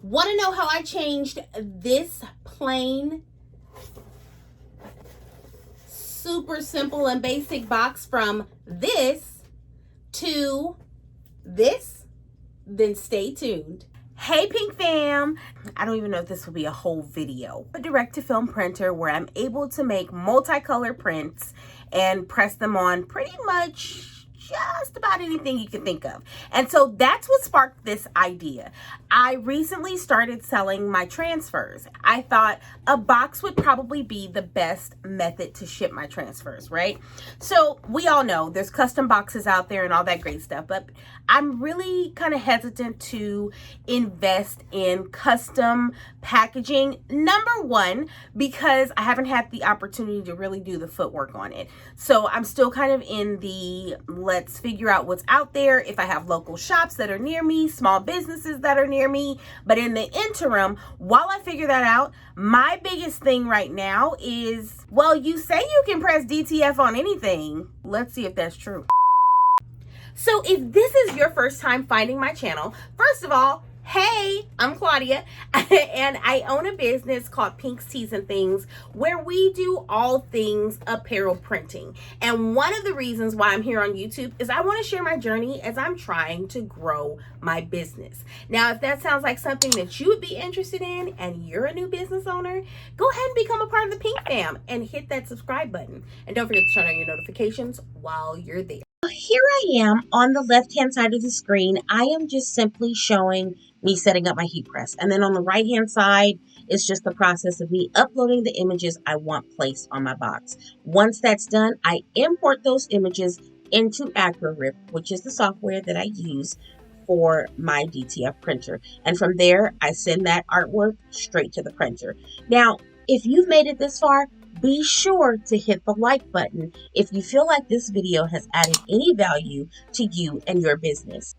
Want to know how I changed this plain, super simple and basic box from this to this? Then stay tuned. Hey Pink Fam! I don't even know if this will be a whole video, but direct-to-film printer where I'm able to make multicolor prints and press them on pretty much just about anything you can think of. And so that's what sparked this idea. I recently started selling my transfers. I thought a box would probably be the best method to ship my transfers, right? So we all know there's custom boxes out there and all that great stuff, but I'm really kind of hesitant to invest in custom packaging. Number one, because I haven't had the opportunity to really do the footwork on it. So I'm still kind of in the let's figure out what's out there. If I have local shops that are near me, small businesses that are near me. But in the interim, while I figure that out, my biggest thing right now is, well, you say you can press DTF on anything. Let's see if that's true. So if this is your first time finding my channel, first of all, hey, I'm Claudia, and I own a business called Pink's Tees and Things, where we do all things apparel printing. And one of the reasons why I'm here on YouTube is I want to share my journey as I'm trying to grow my business. Now, if that sounds like something that you would be interested in and you're a new business owner, go ahead and become a part of the Pink Fam and hit that subscribe button. And don't forget to turn on your notifications while you're there. Here I am on the left-hand side of the screen. I am just simply showing me setting up my heat press. And then on the right-hand side is just the process of me uploading the images I want placed on my box. Once that's done, I import those images into AcroRip, which is the software that I use for my DTF printer. And from there, I send that artwork straight to the printer. Now, if you've made it this far, be sure to hit the like button if you feel like this video has added any value to you and your business.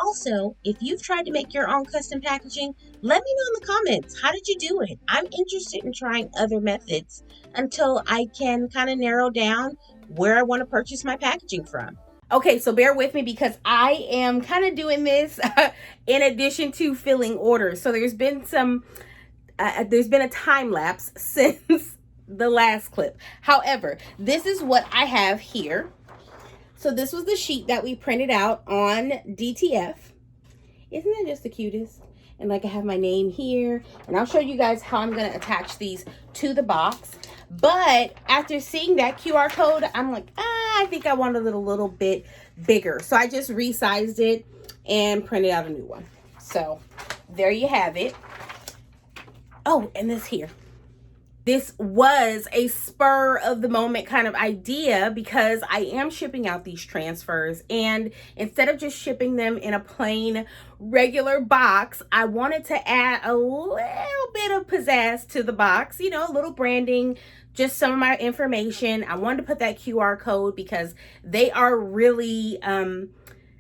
Also, if you've tried to make your own custom packaging, let me know in the comments. How did you do it? I'm interested in trying other methods until I can kind of narrow down where I want to purchase my packaging from. Okay, so bear with me because I am kind of doing this in addition to filling orders. So there's been a time lapse since the last clip. However, this is what I have here. So this was the sheet that we printed out on DTF. Isn't that just the cutest? And like I have my name here, and I'll show you guys how I'm going to attach these to the box. But after seeing that QR code, I'm like, I think I wanted it a little bit bigger. So I just resized it and printed out a new one. So there you have it. Oh, and this here. This was a spur of the moment kind of idea because I am shipping out these transfers, and instead of just shipping them in a plain regular box, I wanted to add a little bit of pizzazz to the box, you know, a little branding, just some of my information. I wanted to put that QR code because they are really,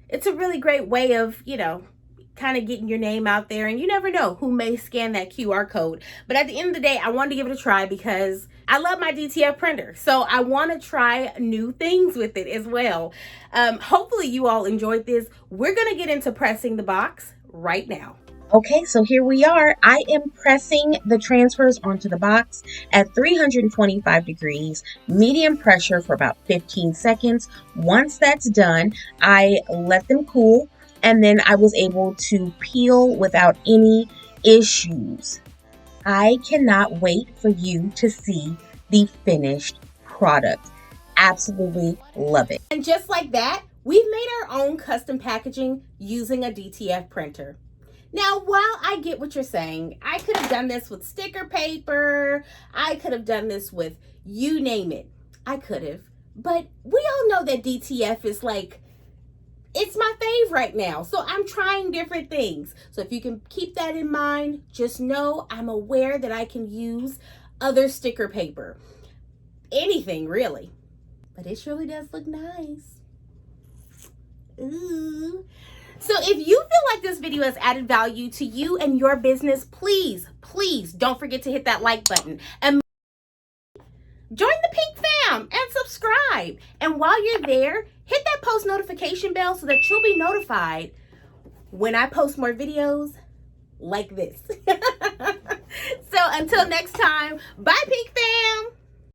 it's a really great way of, you know, kind of getting your name out there, and you never know who may scan that QR code. But at the end of the day, I wanted to give it a try because I love my DTF printer, so I want to try new things with it as well. Hopefully you all enjoyed this. We're gonna get into pressing the box right now. Okay, so here we are. I am pressing the transfers onto the box at 325 degrees, medium pressure for about 15 seconds. Once that's done, I let them cool, and then I was able to peel without any issues. I cannot wait for you to see the finished product. Absolutely love it. And just like that, we've made our own custom packaging using a DTF printer. Now, while I get what you're saying, I could have done this with sticker paper. I could have done this with you name it. I could have. But we all know that DTF is like, it's my fave right now. So I'm trying different things. So if you can keep that in mind, just know I'm aware that I can use other sticker paper. Anything really. But it surely does look nice. Ooh. So if you feel like this video has added value to you and your business, please don't forget to hit that like button and join the Pink Fam and subscribe. And while you're there, hit that post notification bell so that you'll be notified when I post more videos like this. So until next time, bye, Pink